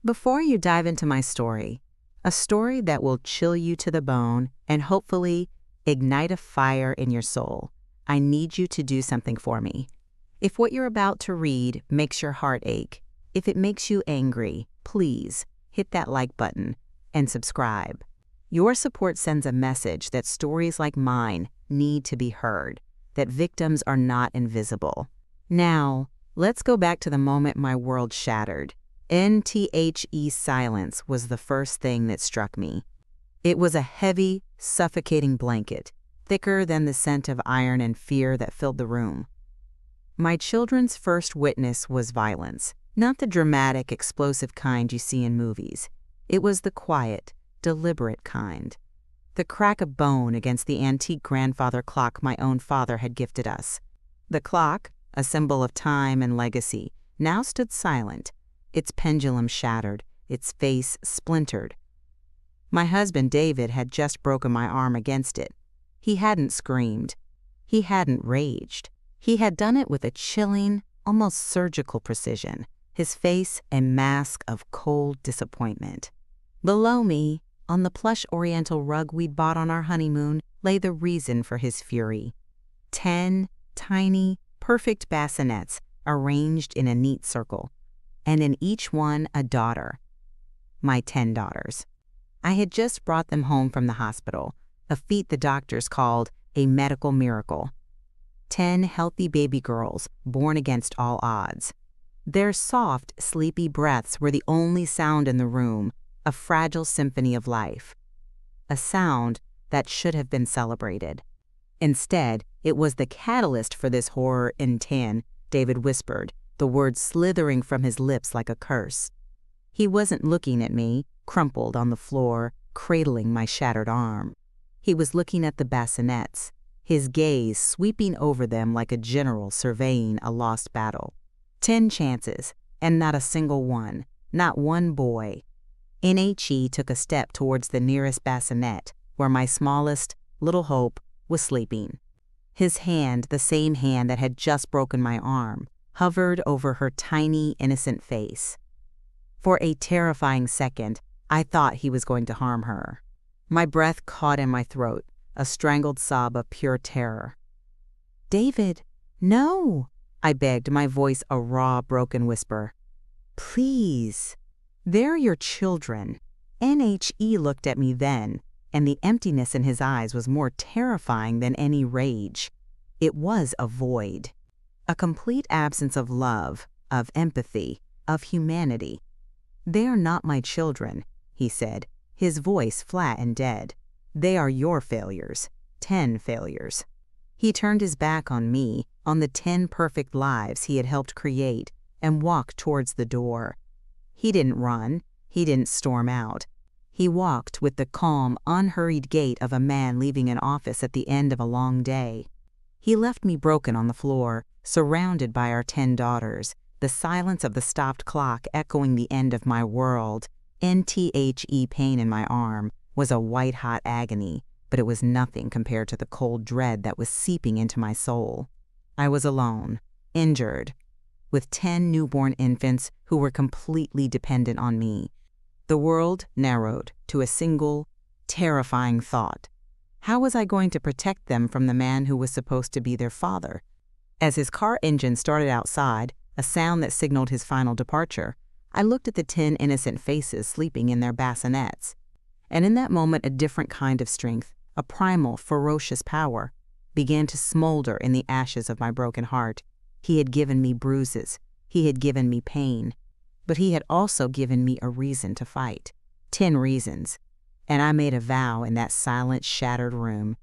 Before you dive into my story, a story that will chill you to the bone and hopefully ignite a fire in your soul, I need you to do something for me. If what you're about to read makes your heart ache, if it makes you angry, please hit that like button and subscribe. Your support sends a message that stories like mine need to be heard, that victims are not invisible. Now, let's go back to the moment my world shattered. Silence was the first thing that struck me. It was a heavy, suffocating blanket, thicker than the scent of iron and fear that filled the room. My children's first witness was violence, not the dramatic, explosive kind you see in movies. It was the quiet, deliberate kind. The crack of bone against the antique grandfather clock my own father had gifted us. The clock, a symbol of time and legacy, now stood silent, its pendulum shattered, its face splintered. My husband David had just broken my arm against it. He hadn't screamed. He hadn't raged. He had done it with a chilling, almost surgical precision, his face a mask of cold disappointment. Below me, on the plush oriental rug we'd bought on our honeymoon, lay the reason for his fury. 10 tiny, perfect bassinets arranged in a neat circle, and in each one a daughter. My 10 daughters. I had just brought them home from the hospital, a feat the doctors called a medical miracle. 10 healthy baby girls born against all odds. Their soft, sleepy breaths were the only sound in the room, a fragile symphony of life. A sound that should have been celebrated. Instead, it was the catalyst for this horror in 10, David whispered, the words slithering from his lips like a curse. He wasn't looking at me, crumpled on the floor, cradling my shattered arm. He was looking at the bassinets, his gaze sweeping over them like a general surveying a lost battle. 10 chances, and not a single one, not one boy. NHE took a step towards the nearest bassinet, where my smallest, little Hope, was sleeping. His hand, the same hand that had just broken my arm, hovered over her tiny, innocent face. For a terrifying second, I thought he was going to harm her. My breath caught in my throat, a strangled sob of pure terror. "David, no!" I begged, my voice a raw, broken whisper. "Please. They're your children." NHE looked at me then, and the emptiness in his eyes was more terrifying than any rage. It was a void. A complete absence of love, of empathy, of humanity. "They're not my children," he said, his voice flat and dead. "They are your failures. 10 failures." He turned his back on me, on the 10 perfect lives he had helped create, and walked towards the door. He didn't run. He didn't storm out. He walked with the calm, unhurried gait of a man leaving an office at the end of a long day. He left me broken on the floor, surrounded by our 10 daughters, the silence of the stopped clock echoing the end of my world. NTHE pain in my arm was a white-hot agony, but it was nothing compared to the cold dread that was seeping into my soul. I was alone, injured, with 10 newborn infants who were completely dependent on me. The world narrowed to a single, terrifying thought. How was I going to protect them from the man who was supposed to be their father? As his car engine started outside, a sound that signaled his final departure, I looked at the 10 innocent faces sleeping in their bassinets. And in that moment, a different kind of strength, a primal, ferocious power, began to smolder in the ashes of my broken heart. He had given me bruises. He had given me pain. But he had also given me a reason to fight. 10 reasons. And I made a vow in that silent, shattered room.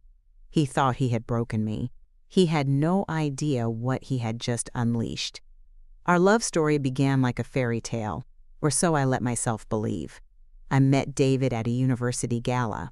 He thought he had broken me. He had no idea what he had just unleashed. Our love story began like a fairy tale, or so I let myself believe. I met David at a university gala.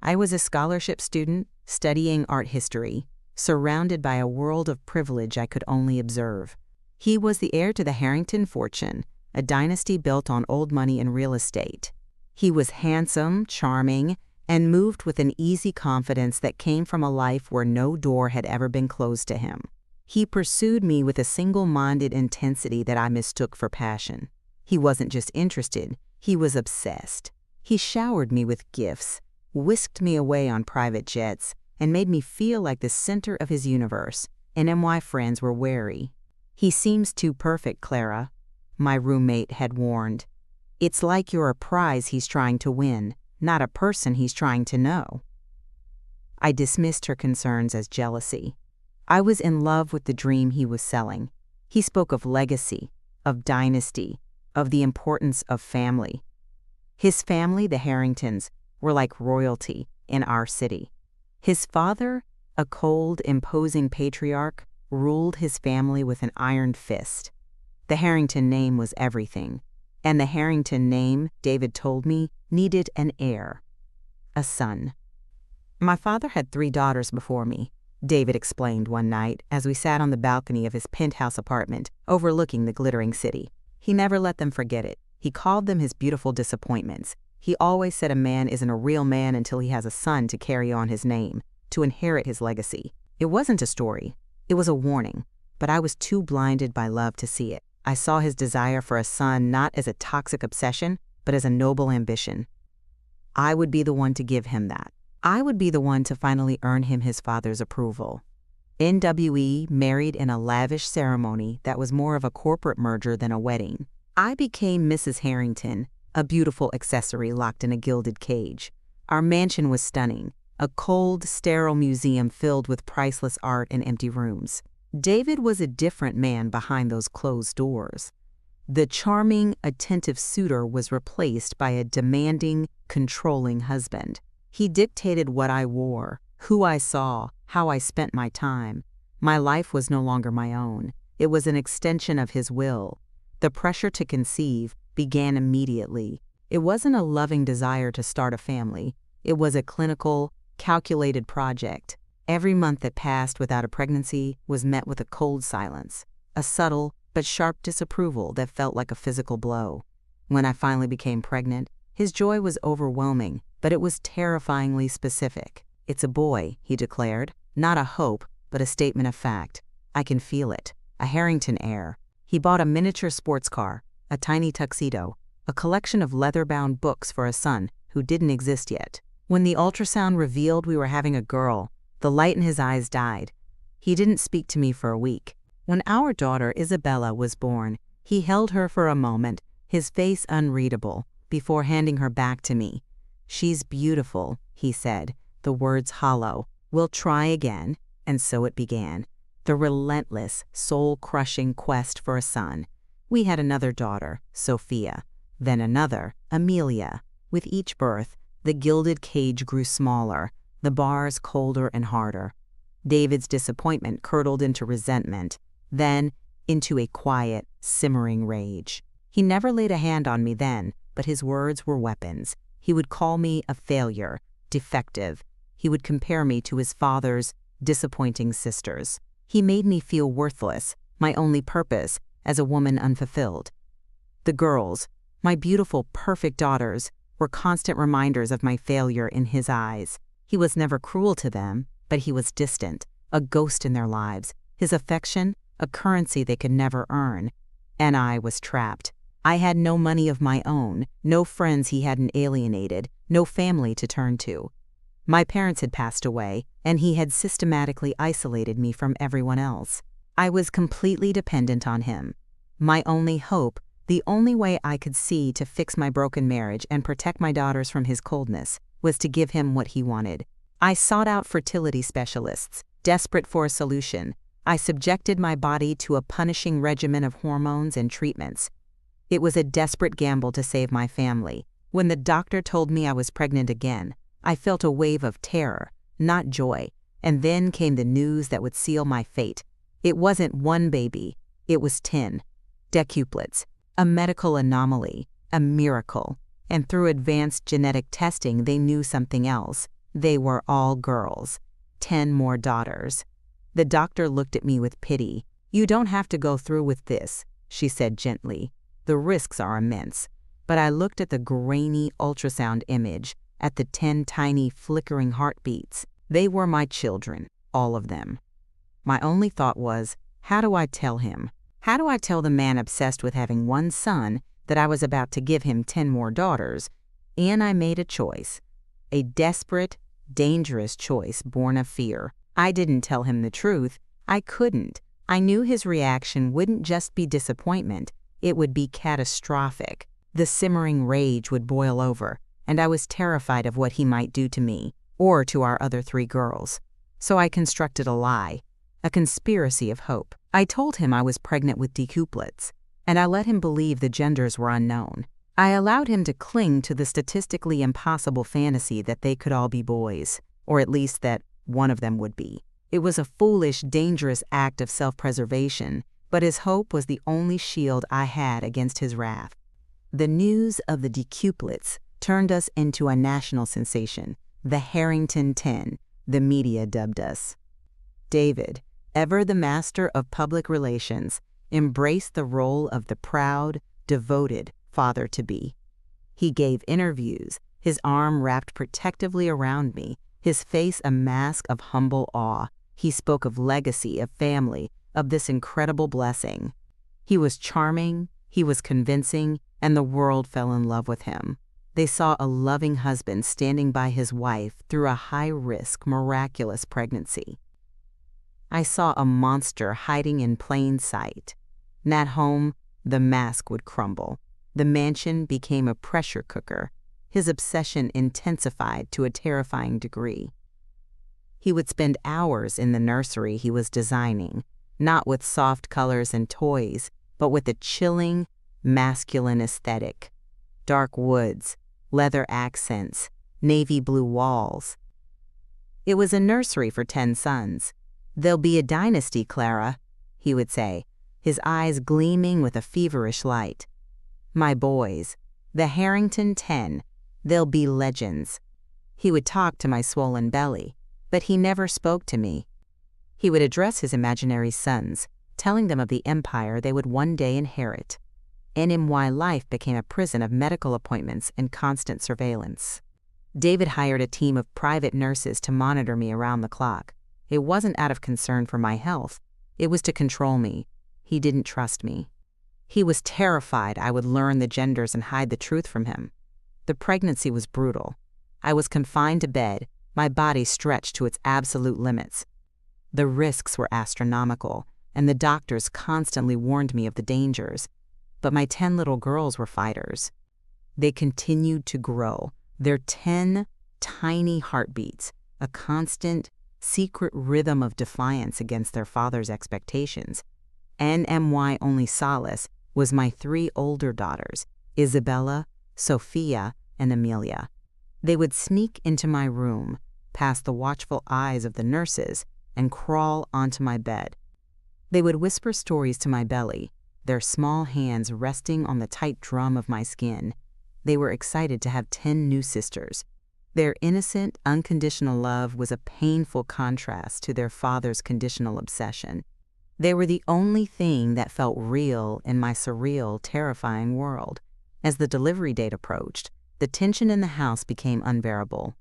I was a scholarship student studying art history, surrounded by a world of privilege I could only observe. He was the heir to the Harrington fortune, a dynasty built on old money and real estate. He was handsome, charming, and moved with an easy confidence that came from a life where no door had ever been closed to him. He pursued me with a single-minded intensity that I mistook for passion. He wasn't just interested, He was obsessed. He showered me with gifts, whisked me away on private jets, and made me feel like the center of his universe, and my friends were wary. "He seems too perfect, Clara," my roommate had warned. "It's like you're a prize he's trying to win, not a person he's trying to know." I dismissed her concerns as jealousy. I was in love with the dream he was selling. He spoke of legacy, of dynasty, of the importance of family. His family, the Harringtons, were like royalty in our city. His father, a cold, imposing patriarch, ruled his family with an iron fist. The Harrington name was everything, and the Harrington name, David told me, needed an heir, a son. "My father had 3 daughters before me," David explained one night as we sat on the balcony of his penthouse apartment overlooking the glittering city. "He never let them forget it. He called them his beautiful disappointments. He always said a man isn't a real man until he has a son to carry on his name, to inherit his legacy. It wasn't a story. It was a warning, but I was too blinded by love to see it. I saw his desire for a son not as a toxic obsession, but as a noble ambition. I would be the one to give him that. I would be the one to finally earn him his father's approval." NWE married in a lavish ceremony that was more of a corporate merger than a wedding. I became Mrs. Harrington, a beautiful accessory locked in a gilded cage. Our mansion was stunning, a cold, sterile museum filled with priceless art and empty rooms. David was a different man behind those closed doors. The charming, attentive suitor was replaced by a demanding, controlling husband. He dictated what I wore, who I saw, how I spent my time. My life was no longer my own. It was an extension of his will. The pressure to conceive began immediately. It wasn't a loving desire to start a family. It was a clinical, calculated project. Every month that passed without a pregnancy was met with a cold silence, a subtle but sharp disapproval that felt like a physical blow. When I finally became pregnant, his joy was overwhelming, but it was terrifyingly specific. "It's a boy," he declared, "not a hope, but a statement of fact. I can feel it. A Harrington heir." He bought a miniature sports car, a tiny tuxedo, a collection of leather-bound books for a son who didn't exist yet. When the ultrasound revealed we were having a girl, the light in his eyes died. He didn't speak to me for a week. When our daughter Isabella was born, he held her for a moment, his face unreadable, before handing her back to me. "She's beautiful," he said, the words hollow. "We'll try again." And so it began. The relentless, soul-crushing quest for a son. We had another daughter, Sophia, then another, Amelia. With each birth, the gilded cage grew smaller, the bars colder and harder. David's disappointment curdled into resentment, then into a quiet, simmering rage. He never laid a hand on me then, but his words were weapons. He would call me a failure, defective. He would compare me to his father's disappointing sisters. He made me feel worthless, my only purpose as a woman unfulfilled. The girls, my beautiful, perfect daughters, were constant reminders of my failure in his eyes. He was never cruel to them, but he was distant, a ghost in their lives, his affection a currency they could never earn. And I was trapped. I had no money of my own, no friends he hadn't alienated, no family to turn to. My parents had passed away, and he had systematically isolated me from everyone else. I was completely dependent on him. My only hope, the only way I could see to fix my broken marriage and protect my daughters from his coldness, was to give him what he wanted. I sought out fertility specialists, desperate for a solution. I subjected my body to a punishing regimen of hormones and treatments. It was a desperate gamble to save my family. When the doctor told me I was pregnant again, I felt a wave of terror, not joy, and then came the news that would seal my fate. It wasn't one baby, it was 10. Decuplets, a medical anomaly, a miracle. And through advanced genetic testing, they knew something else. They were all girls. 10 more daughters. The doctor looked at me with pity. "You don't have to go through with this," she said gently. "The risks are immense." But I looked at the grainy ultrasound image, at the 10 tiny flickering heartbeats. They were my children, all of them. My only thought was, how do I tell him? How do I tell the man obsessed with having one son that I was about to give him 10 more daughters, and I made a choice. A desperate, dangerous choice born of fear. I didn't tell him the truth. I couldn't. I knew his reaction wouldn't just be disappointment, it would be catastrophic. The simmering rage would boil over, and I was terrified of what he might do to me, or to our other 3 girls. So I constructed a lie, a conspiracy of hope. I told him I was pregnant with decuplets, and I let him believe the genders were unknown. I allowed him to cling to the statistically impossible fantasy that they could all be boys, or at least that one of them would be. It was a foolish, dangerous act of self-preservation, but his hope was the only shield I had against his wrath. The news of the decuplets turned us into a national sensation, the Harrington 10, the media dubbed us. David, ever the master of public relations, embraced the role of the proud, devoted father-to-be. He gave interviews, his arm wrapped protectively around me, his face a mask of humble awe. He spoke of legacy, of family, of this incredible blessing. He was charming, he was convincing, and the world fell in love with him. They saw a loving husband standing by his wife through a high-risk, miraculous pregnancy. I saw a monster hiding in plain sight. And at home, the mask would crumble. The mansion became a pressure cooker. His obsession intensified to a terrifying degree. He would spend hours in the nursery he was designing, not with soft colors and toys, but with a chilling, masculine aesthetic. Dark woods, leather accents, navy blue walls. It was a nursery for 10 sons. "There'll be a dynasty, Clara," he would say, his eyes gleaming with a feverish light. "My boys, the Harrington 10, they'll be legends." He would talk to my swollen belly, but he never spoke to me. He would address his imaginary sons, telling them of the empire they would one day inherit. NMY life became a prison of medical appointments and constant surveillance. David hired a team of private nurses to monitor me around the clock. It wasn't out of concern for my health. It was to control me. He didn't trust me. He was terrified I would learn the genders and hide the truth from him. The pregnancy was brutal. I was confined to bed, my body stretched to its absolute limits. The risks were astronomical, and the doctors constantly warned me of the dangers. But my 10 little girls were fighters. They continued to grow, their 10 tiny heartbeats, a constant, secret rhythm of defiance against their father's expectations. NMY only solace was my 3 older daughters, Isabella, Sophia, and Amelia. They would sneak into my room, past the watchful eyes of the nurses, and crawl onto my bed. They would whisper stories to my belly, their small hands resting on the tight drum of my skin. They were excited to have 10 new sisters. Their innocent, unconditional love was a painful contrast to their father's conditional obsession. They were the only thing that felt real in my surreal, terrifying world. As the delivery date approached, the tension in the house became unbearable.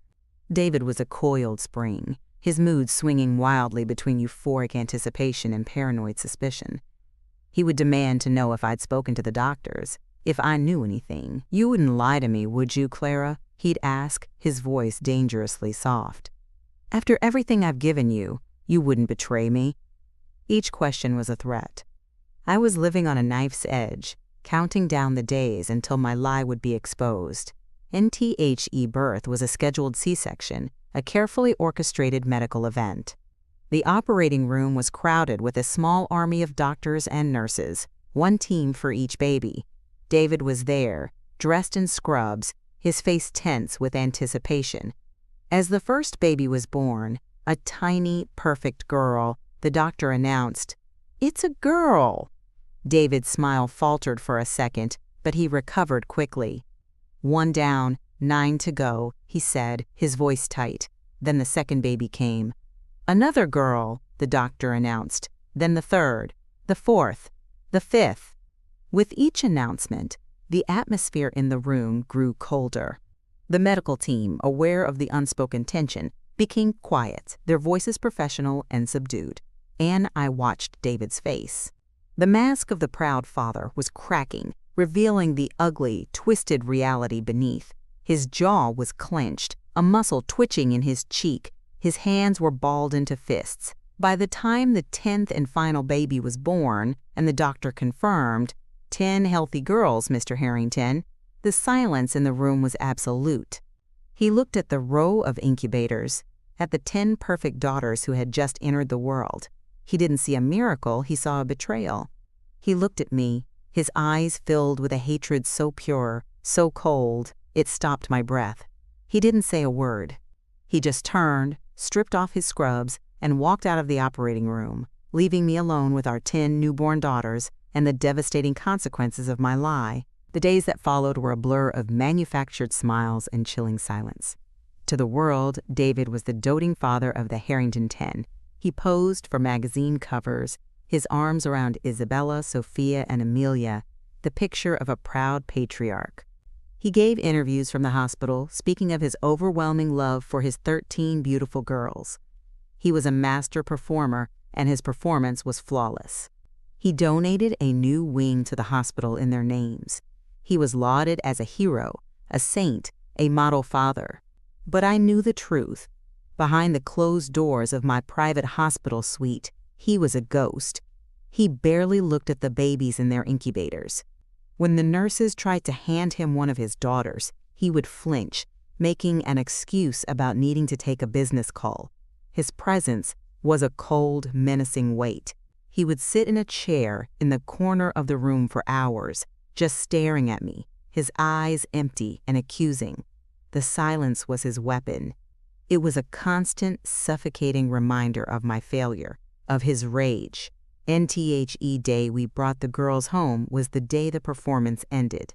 David was a coiled spring, his mood swinging wildly between euphoric anticipation and paranoid suspicion. He would demand to know if I'd spoken to the doctors, if I knew anything. "You wouldn't lie to me, would you, Clara?" he'd ask, his voice dangerously soft. "After everything I've given you, you wouldn't betray me?" Each question was a threat. I was living on a knife's edge, counting down the days until my lie would be exposed. NTHE birth was a scheduled C-section, a carefully orchestrated medical event. The operating room was crowded with a small army of doctors and nurses, 1 team for each baby. David was there, dressed in scrubs, his face tense with anticipation. As the first baby was born, a tiny, perfect girl, the doctor announced, "It's a girl." David's smile faltered for a second, but he recovered quickly. "1 down, 9 to go," he said, his voice tight. Then the second baby came. "Another girl," the doctor announced. Then the 3rd, the 4th, the 5th. With each announcement, the atmosphere in the room grew colder. The medical team, aware of the unspoken tension, became quiet, their voices professional and subdued. And I watched David's face. The mask of the proud father was cracking, revealing the ugly, twisted reality beneath. His jaw was clenched, a muscle twitching in his cheek. His hands were balled into fists. By the time the 10th and final baby was born, and the doctor confirmed, 10 healthy girls, Mr. Harrington, the silence in the room was absolute. He looked at the row of incubators, at the 10 perfect daughters who had just entered the world. He didn't see a miracle, he saw a betrayal. He looked at me, his eyes filled with a hatred so pure, so cold, it stopped my breath. He didn't say a word. He just turned, stripped off his scrubs, and walked out of the operating room, leaving me alone with our 10 newborn daughters and the devastating consequences of my lie. The days that followed were a blur of manufactured smiles and chilling silence. To the world, David was the doting father of the Harrington 10. He posed for magazine covers, his arms around Isabella, Sophia, and Amelia, the picture of a proud patriarch. He gave interviews from the hospital, speaking of his overwhelming love for his 13 beautiful girls. He was a master performer, and his performance was flawless. He donated a new wing to the hospital in their names. He was lauded as a hero, a saint, a model father. But I knew the truth. Behind the closed doors of my private hospital suite, he was a ghost. He barely looked at the babies in their incubators. When the nurses tried to hand him one of his daughters, he would flinch, making an excuse about needing to take a business call. His presence was a cold, menacing weight. He would sit in a chair in the corner of the room for hours, just staring at me, his eyes empty and accusing. The silence was his weapon. It was a constant, suffocating reminder of my failure, of his rage. NTHE day we brought the girls home was the day the performance ended.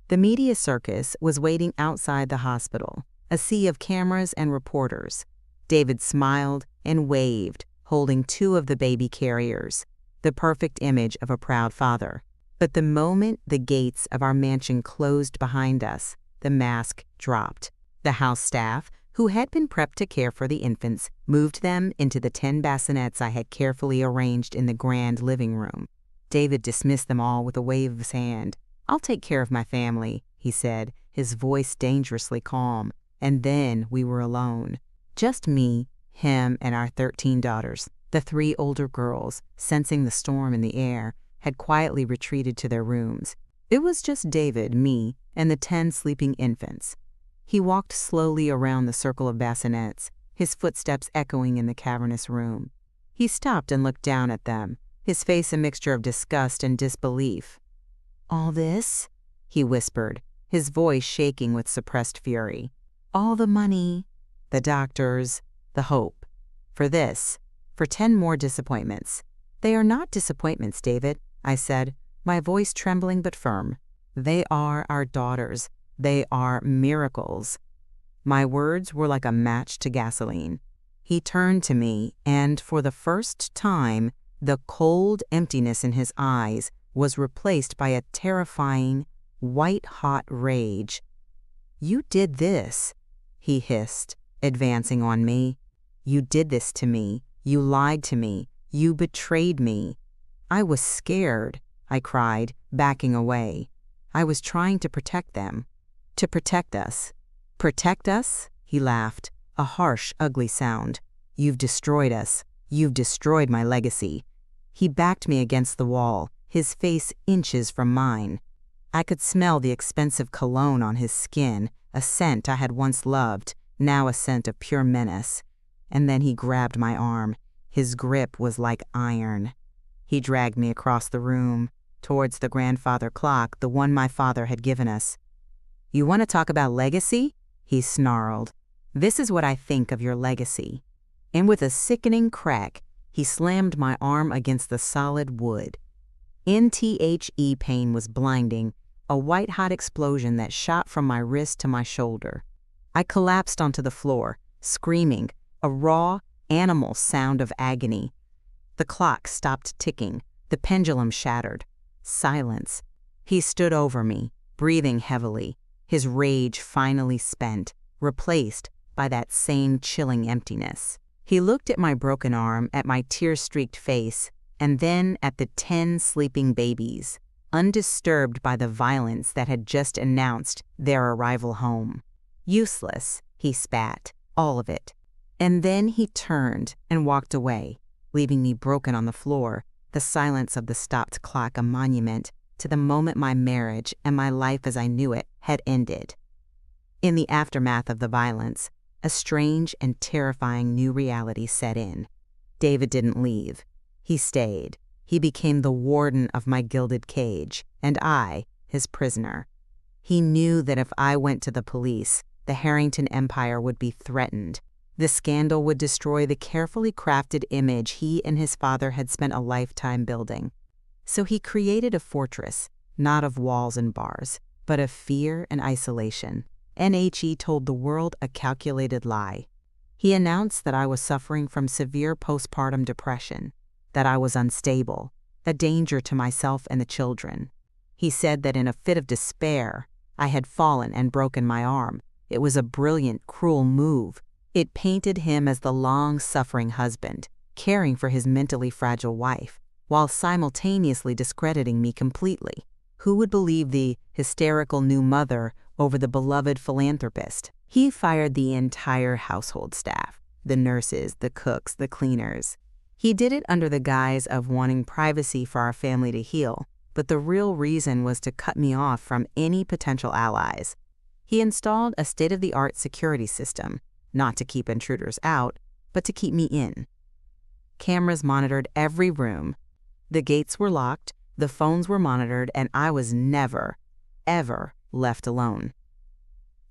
The media circus was waiting outside the hospital, a sea of cameras and reporters. David smiled and waved, holding 2 of the baby carriers, the perfect image of a proud father. But the moment the gates of our mansion closed behind us, the mask dropped. The house staff, who had been prepped to care for the infants, moved them into the 10 bassinets I had carefully arranged in the grand living room. David dismissed them all with a wave of his hand. "I'll take care of my family," he said, his voice dangerously calm. And then we were alone. Just me, him, and our 13 daughters. The 3 older girls, sensing the storm in the air, had quietly retreated to their rooms. It was just David, me, and the 10 sleeping infants. He walked slowly around the circle of bassinets, his footsteps echoing in the cavernous room. He stopped and looked down at them, his face a mixture of disgust and disbelief. "All this?" he whispered, his voice shaking with suppressed fury. "All the money, the doctors, the hope. For this, for 10 more disappointments." "They are not disappointments, David," I said, my voice trembling but firm. "They are our daughters. They are miracles." My words were like a match to gasoline. He turned to me, and for the first time, the cold emptiness in his eyes was replaced by a terrifying, white-hot rage. "You did this," he hissed, advancing on me. "You did this to me. You lied to me. You betrayed me." I was scared, I cried, backing away. I was trying to protect them. To protect us. "Protect us?" he laughed, a harsh, ugly sound. "You've destroyed us. You've destroyed my legacy." He backed me against the wall, his face inches from mine. I could smell the expensive cologne on his skin, a scent I had once loved, now a scent of pure menace. And then he grabbed my arm. His grip was like iron. He dragged me across the room, towards the grandfather clock, the one my father had given us. "You want to talk about legacy?" he snarled. "This is what I think of your legacy." And with a sickening crack, he slammed my arm against the solid wood. NTHE pain was blinding, a white-hot explosion that shot from my wrist to my shoulder. I collapsed onto the floor, screaming, a raw, animal sound of agony. The clock stopped ticking, the pendulum shattered. Silence. He stood over me, breathing heavily, his rage finally spent, replaced by that same chilling emptiness. He looked at my broken arm, at my tear-streaked face, and then at the 10 sleeping babies. undisturbed by the violence that had just announced their arrival home. "Useless," he spat, "all of it." And then he turned and walked away, leaving me broken on the floor, the silence of the stopped clock a monument to the moment my marriage and my life as I knew it had ended. In the aftermath of the violence, a strange and terrifying new reality set in. David didn't leave. He stayed. He became the warden of my gilded cage, and I, his prisoner. He knew that if I went to the police, the Harrington empire would be threatened. The scandal would destroy the carefully crafted image he and his father had spent a lifetime building. So he created a fortress, not of walls and bars, but of fear and isolation. NHE told the world a calculated lie. He announced that I was suffering from severe postpartum depression, that I was unstable, a danger to myself and the children. He said that in a fit of despair, I had fallen and broken my arm. It was a brilliant, cruel move. It painted him as the long-suffering husband, caring for his mentally fragile wife, while simultaneously discrediting me completely. Who would believe the hysterical new mother over the beloved philanthropist? He fired the entire household staff, the nurses, the cooks, the cleaners. He did it under the guise of wanting privacy for our family to heal, but the real reason was to cut me off from any potential allies. He installed a state-of-the-art security system, not to keep intruders out, but to keep me in. Cameras monitored every room. The gates were locked, the phones were monitored, and I was never, ever left alone.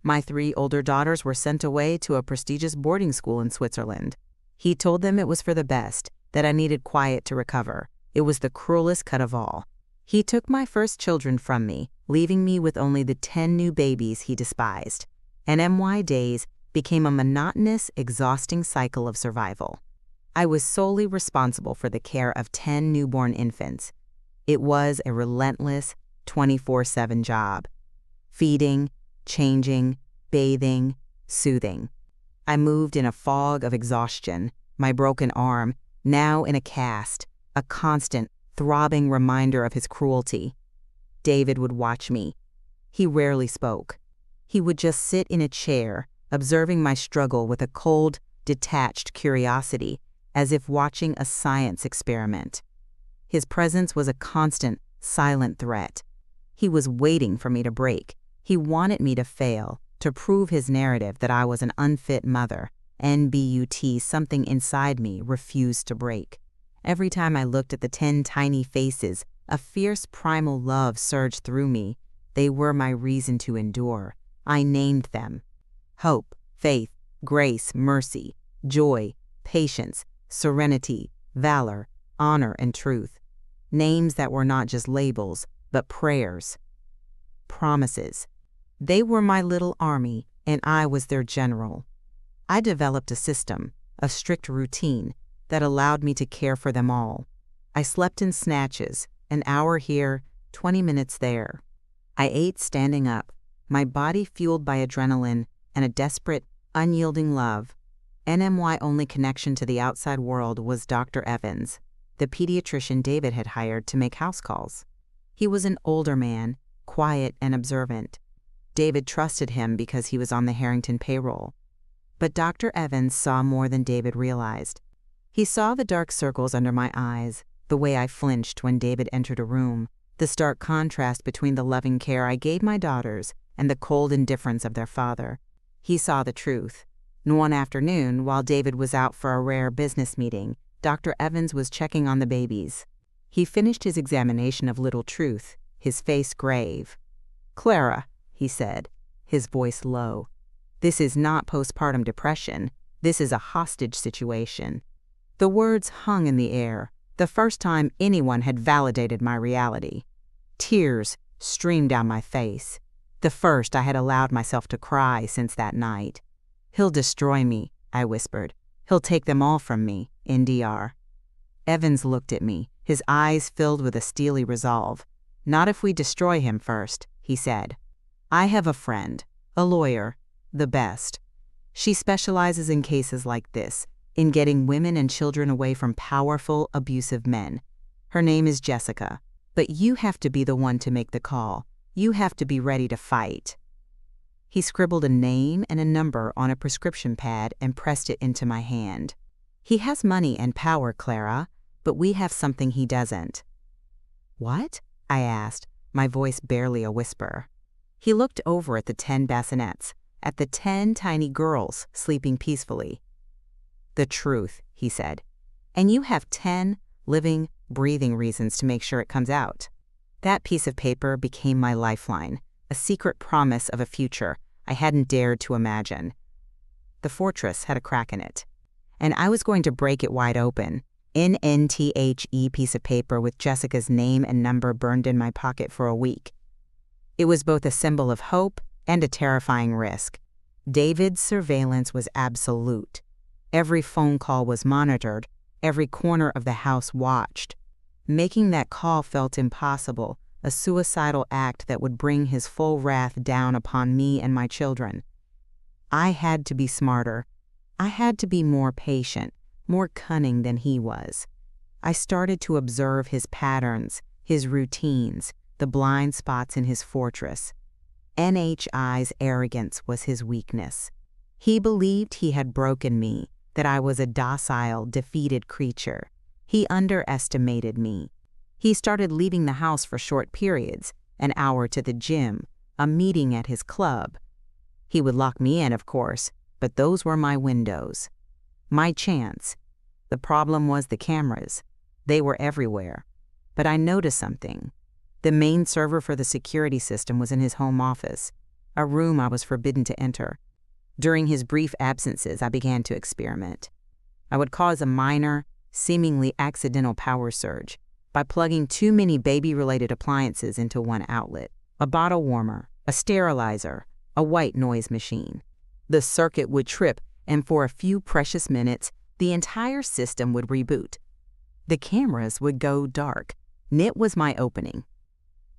My 3 older daughters were sent away to a prestigious boarding school in Switzerland. He told them it was for the best, that I needed quiet to recover. It was the cruelest cut of all. He took my first children from me, leaving me with only the 10 new babies he despised. NMY days became a monotonous, exhausting cycle of survival. I was solely responsible for the care of 10 newborn infants. It was a relentless, 24/7 job. Feeding, changing, bathing, soothing. I moved in a fog of exhaustion, my broken arm, now in a cast, a constant, throbbing reminder of his cruelty. David would watch me. He rarely spoke. He would just sit in a chair, observing my struggle with a cold, detached curiosity, as if watching a science experiment. His presence was a constant, silent threat. He was waiting for me to break. He wanted me to fail, to prove his narrative that I was an unfit mother. NBUT, something inside me refused to break. Every time I looked at the 10 tiny faces, a fierce primal love surged through me. They were my reason to endure. I named them: hope, faith, grace, mercy, joy, patience, serenity, valor, honor, and truth. Names that were not just labels, but prayers, promises. They were my little army, and I was their general. I developed a system, a strict routine, that allowed me to care for them all. I slept in snatches, an hour here, 20 minutes there. I ate standing up, my body fueled by adrenaline and a desperate, unyielding love. NMY only connection to the outside world was Dr. Evans, the pediatrician David had hired to make house calls. He was an older man, quiet and observant. David trusted him because he was on the Harrington payroll. But Dr. Evans saw more than David realized. He saw the dark circles under my eyes, the way I flinched when David entered a room, the stark contrast between the loving care I gave my daughters and the cold indifference of their father. He saw the truth. One afternoon, while David was out for a rare business meeting, Dr. Evans was checking on the babies. He finished his examination of little Truth, his face grave. "Clara," he said, his voice low, "this is not postpartum depression. This is a hostage situation." The words hung in the air, the first time anyone had validated my reality. Tears streamed down my face, the first I had allowed myself to cry since that night. "He'll destroy me," I whispered. "He'll take them all from me, NDR." Evans looked at me, his eyes filled with a steely resolve. "Not if we destroy him first," he said. "I have a friend, a lawyer, the best. She specializes in cases like this, in getting women and children away from powerful, abusive men. Her name is Jessica. But you have to be the one to make the call. You have to be ready to fight." He scribbled a name and a number on a prescription pad and pressed it into my hand. "He has money and power, Clara, but we have something he doesn't." "What?" I asked, my voice barely a whisper. He looked over at the 10 bassinets, at the 10 tiny girls sleeping peacefully. "The truth," he said. "And you have 10 living, breathing reasons to make sure it comes out." That piece of paper became my lifeline, a secret promise of a future I hadn't dared to imagine. The fortress had a crack in it, and I was going to break it wide open. NNTHE piece of paper with Jessica's name and number burned in my pocket for a week. It was both a symbol of hope and a terrifying risk. David's surveillance was absolute. Every phone call was monitored, every corner of the house watched. Making that call felt impossible, a suicidal act that would bring his full wrath down upon me and my children. I had to be smarter. I had to be more patient, more cunning than he was. I started to observe his patterns, his routines, the blind spots in his fortress. NHI's arrogance was his weakness. He believed he had broken me, that I was a docile, defeated creature. He underestimated me. He started leaving the house for short periods, an hour to the gym, a meeting at his club. He would lock me in, of course, but those were my windows. My chance. The problem was the cameras. They were everywhere. But I noticed something. The main server for the security system was in his home office, a room I was forbidden to enter. During his brief absences, I began to experiment. I would cause a minor, seemingly accidental power surge by plugging too many baby-related appliances into one outlet: a bottle warmer, a sterilizer, a white noise machine. The circuit would trip, and for a few precious minutes, the entire system would reboot. The cameras would go dark. It was my opening.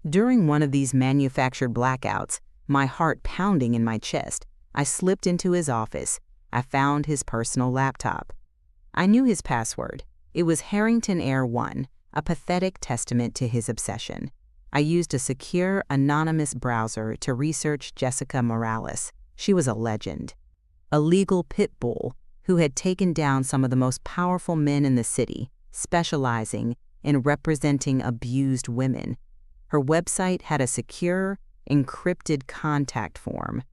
During one of these manufactured blackouts, my heart pounding in my chest, I slipped into his office. I found his personal laptop. I knew his password. It was Harrington Air 1, a pathetic testament to his obsession. I used a secure, anonymous browser to research Jessica Morales. She was a legend. A legal pit bull who had taken down some of the most powerful men in the city, specializing in representing abused women. Her website had a secure, encrypted contact form.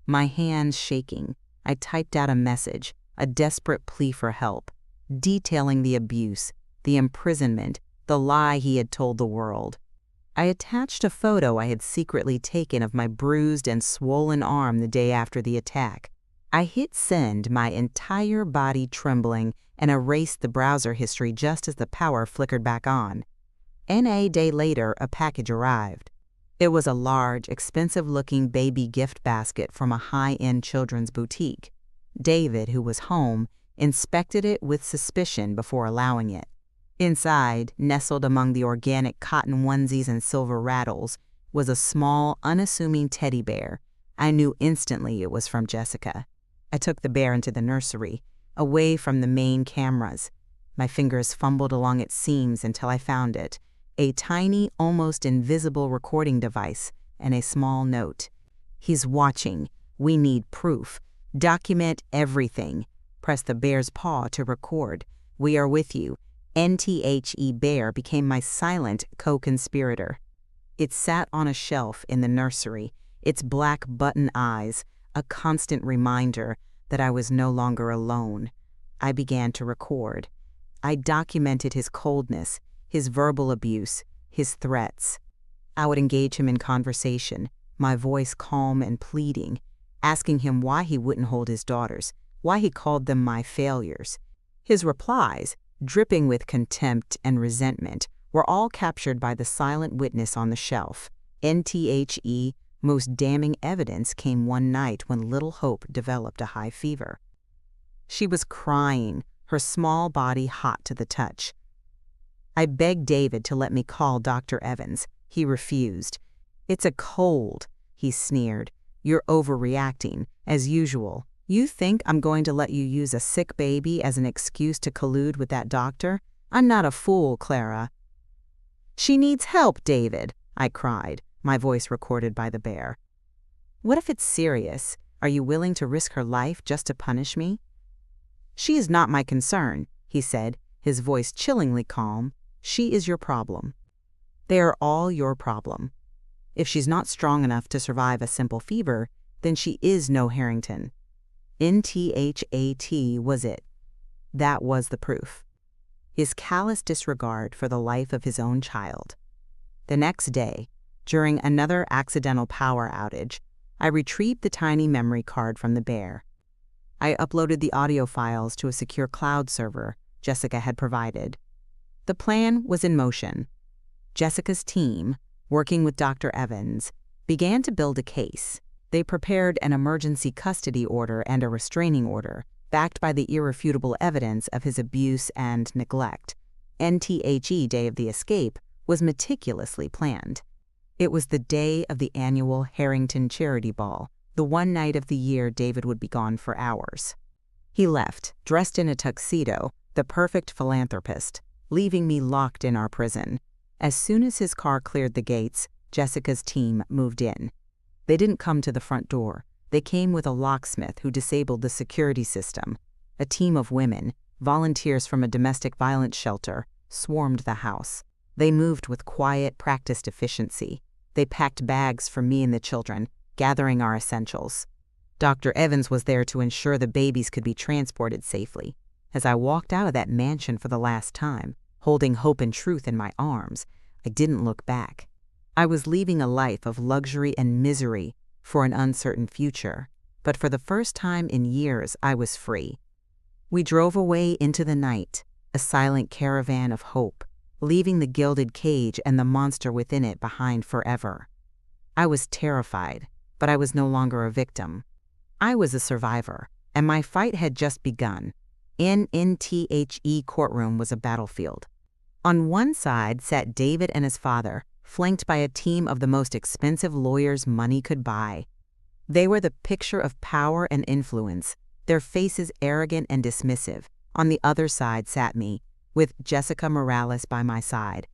My hands shaking, I typed out a message, a desperate plea for help, detailing the abuse, the imprisonment, the lie he had told the world. I attached a photo I had secretly taken of my bruised and swollen arm the day after the attack. I hit send, my entire body trembling, and erased the browser history just as the power flickered back on. A day later, a package arrived. It was a large, expensive-looking baby gift basket from a high-end children's boutique. David, who was home, inspected it with suspicion before allowing it. Inside, nestled among the organic cotton onesies and silver rattles, was a small, unassuming teddy bear. I knew instantly it was from Jessica. I took the bear into the nursery, away from the main cameras. My fingers fumbled along its seams until I found it, a tiny, almost invisible recording device, and a small note. "He's watching. We need proof. Document everything. Press the bear's paw to record. We are with you." NTHE Bear became my silent co-conspirator. It sat on a shelf in the nursery, its black button eyes, a constant reminder that I was no longer alone. I began to record. I documented his coldness, his verbal abuse, his threats. I would engage him in conversation, my voice calm and pleading, asking him why he wouldn't hold his daughters, why he called them my failures. His replies, dripping with contempt and resentment, were all captured by the silent witness on the shelf. NTHE most damning evidence came one night when little Hope developed a high fever. She was crying, her small body hot to the touch. I begged David to let me call Dr. Evans. He refused. "It's a cold," he sneered. "You're overreacting, as usual. You think I'm going to let you use a sick baby as an excuse to collude with that doctor? I'm not a fool, Clara." "She needs help, David," I cried, my voice recorded by the bear. "What if it's serious? Are you willing to risk her life just to punish me?" "She is not my concern," he said, his voice chillingly calm. "She is your problem. They are all your problem. If she's not strong enough to survive a simple fever, then she is no Harrington." NTHAT was it. That was the proof. His callous disregard for the life of his own child. The next day, during another accidental power outage, I retrieved the tiny memory card from the bear. I uploaded the audio files to a secure cloud server Jessica had provided. The plan was in motion. Jessica's team, working with Dr. Evans, began to build a case. They prepared an emergency custody order and a restraining order, backed by the irrefutable evidence of his abuse and neglect. NTHE Day of the Escape was meticulously planned. It was the day of the annual Harrington Charity Ball, the one night of the year David would be gone for hours. He left, dressed in a tuxedo, the perfect philanthropist, leaving me locked in our prison. As soon as his car cleared the gates, Jessica's team moved in. They didn't come to the front door. They came with a locksmith who disabled the security system. A team of women, volunteers from a domestic violence shelter, swarmed the house. They moved with quiet, practiced efficiency. They packed bags for me and the children, gathering our essentials. Dr. Evans was there to ensure the babies could be transported safely. As I walked out of that mansion for the last time, holding hope and truth in my arms, I didn't look back. I was leaving a life of luxury and misery for an uncertain future, but for the first time in years, I was free. We drove away into the night, a silent caravan of hope, leaving the gilded cage and the monster within it behind forever. I was terrified, but I was no longer a victim. I was a survivor, and my fight had just begun. NTHE courtroom was a battlefield. On one side sat David and his father, flanked by a team of the most expensive lawyers money could buy. They were the picture of power and influence, their faces arrogant and dismissive. On the other side sat me, with Jessica Morales by my side.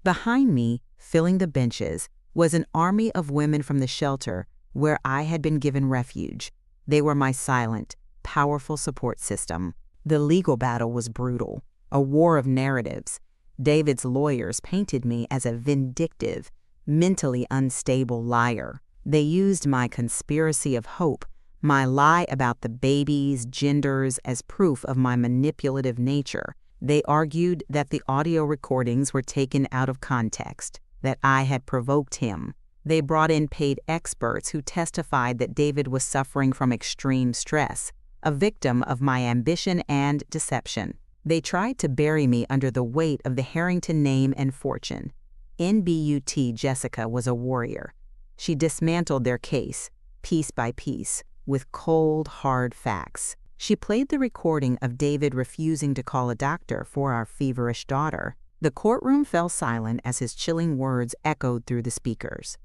Behind me, filling the benches, was an army of women from the shelter where I had been given refuge. They were my silent, powerful support system. The legal battle was brutal, a war of narratives. David's lawyers painted me as a vindictive, mentally unstable liar. They used my conspiracy of hope, my lie about the babies' genders, as proof of my manipulative nature. They argued that the audio recordings were taken out of context, that I had provoked him. They brought in paid experts who testified that David was suffering from extreme stress, a victim of my ambition and deception. They tried to bury me under the weight of the Harrington name and fortune. NBUT Jessica was a warrior. She dismantled their case, piece by piece, with cold, hard facts. She played the recording of David refusing to call a doctor for our feverish daughter. The courtroom fell silent as his chilling words echoed through the speakers.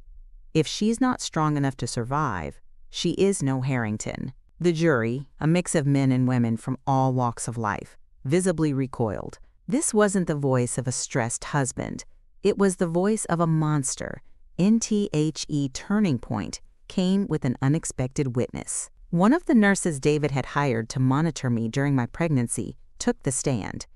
"If she's not strong enough to survive, she is no Harrington." The jury, a mix of men and women from all walks of life, visibly recoiled. This wasn't the voice of a stressed husband. It was the voice of a monster. NTHE Turning Point came with an unexpected witness. One of the nurses David had hired to monitor me during my pregnancy took the stand.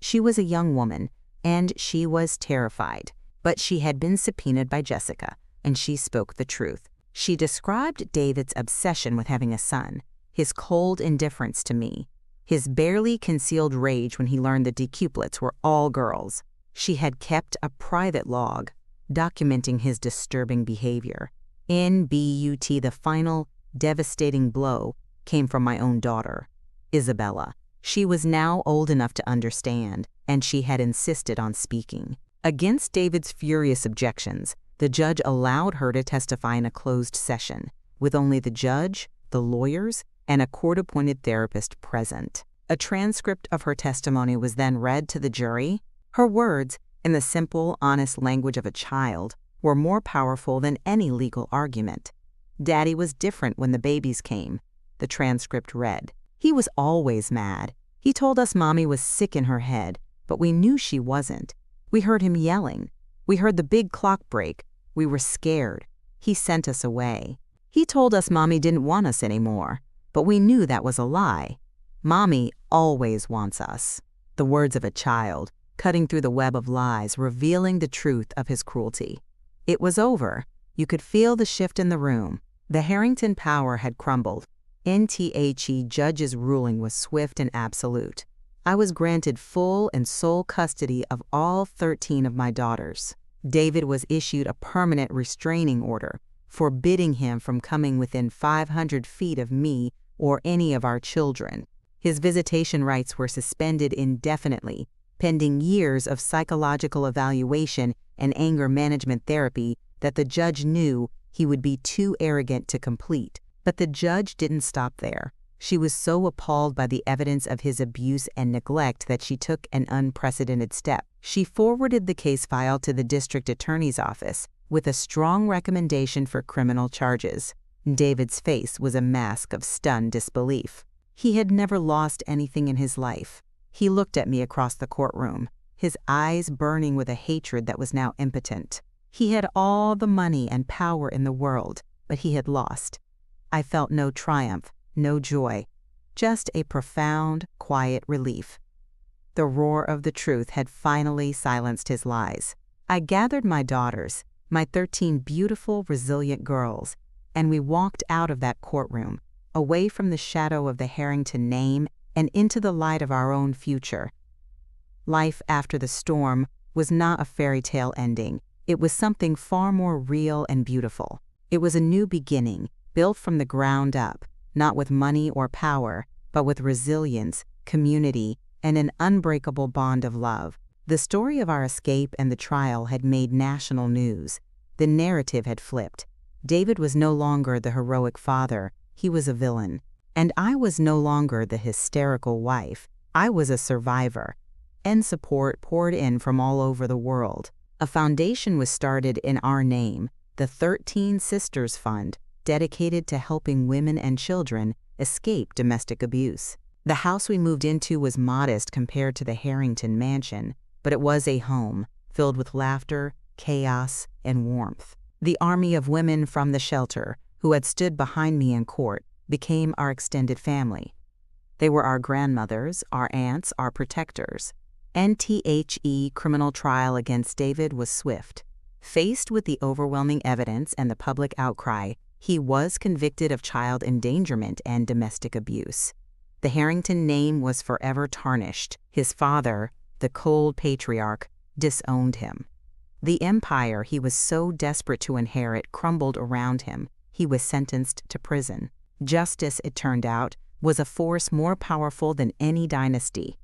She was a young woman, and she was terrified. But she had been subpoenaed by Jessica, and she spoke the truth. She described David's obsession with having a son, his cold indifference to me, his barely concealed rage when he learned the decuplets were all girls. She had kept a private log, documenting his disturbing behavior. NBUT, the final, devastating blow came from my own daughter, Isabella. She was now old enough to understand, and she had insisted on speaking. Against David's furious objections, the judge allowed her to testify in a closed session, with only the judge, the lawyers, and a court-appointed therapist present. A transcript of her testimony was then read to the jury. Her words, in the simple, honest language of a child, were more powerful than any legal argument. "Daddy was different when the babies came," the transcript read. "He was always mad. He told us Mommy was sick in her head, but we knew she wasn't. We heard him yelling. We heard the big clock break. We were scared. He sent us away. He told us Mommy didn't want us anymore, but we knew that was a lie. Mommy always wants us. The words of a child, cutting through the web of lies, revealing the truth of his cruelty. It was over. You could feel the shift in the room. The Harrington power had crumbled. NTHE judge's ruling was swift and absolute. I was granted full and sole custody of all 13 of my daughters. David was issued a permanent restraining order, forbidding him from coming within 500 feet of me or any of our children. His visitation rights were suspended indefinitely, pending years of psychological evaluation and anger management therapy that the judge knew he would be too arrogant to complete. But the judge didn't stop there. She was so appalled by the evidence of his abuse and neglect that she took an unprecedented step. She forwarded the case file to the district attorney's office with a strong recommendation for criminal charges. David's face was a mask of stunned disbelief. He had never lost anything in his life. He looked at me across the courtroom, his eyes burning with a hatred that was now impotent. He had all the money and power in the world, but he had lost. I felt no triumph, no joy, just a profound, quiet relief. The roar of the truth had finally silenced his lies. I gathered my daughters, my 13 beautiful, resilient girls, and we walked out of that courtroom, away from the shadow of the Harrington name and into the light of our own future. Life after the storm was not a fairy tale ending. It was something far more real and beautiful. It was a new beginning, built from the ground up, not with money or power, but with resilience, community, and an unbreakable bond of love. The story of our escape and the trial had made national news. The narrative had flipped. David was no longer the heroic father, he was a villain. And I was no longer the hysterical wife, I was a survivor. And support poured in from all over the world. A foundation was started in our name, the 13 Sisters Fund, dedicated to helping women and children escape domestic abuse. The house we moved into was modest compared to the Harrington mansion, but it was a home filled with laughter, chaos, and warmth. The army of women from the shelter, who had stood behind me in court, became our extended family. They were our grandmothers, our aunts, our protectors. NTHE criminal trial against David was swift. Faced with the overwhelming evidence and the public outcry, he was convicted of child endangerment and domestic abuse. The Harrington name was forever tarnished. His father, the cold patriarch, disowned him. The empire he was so desperate to inherit crumbled around him. He was sentenced to prison. Justice, it turned out, was a force more powerful than any dynasty.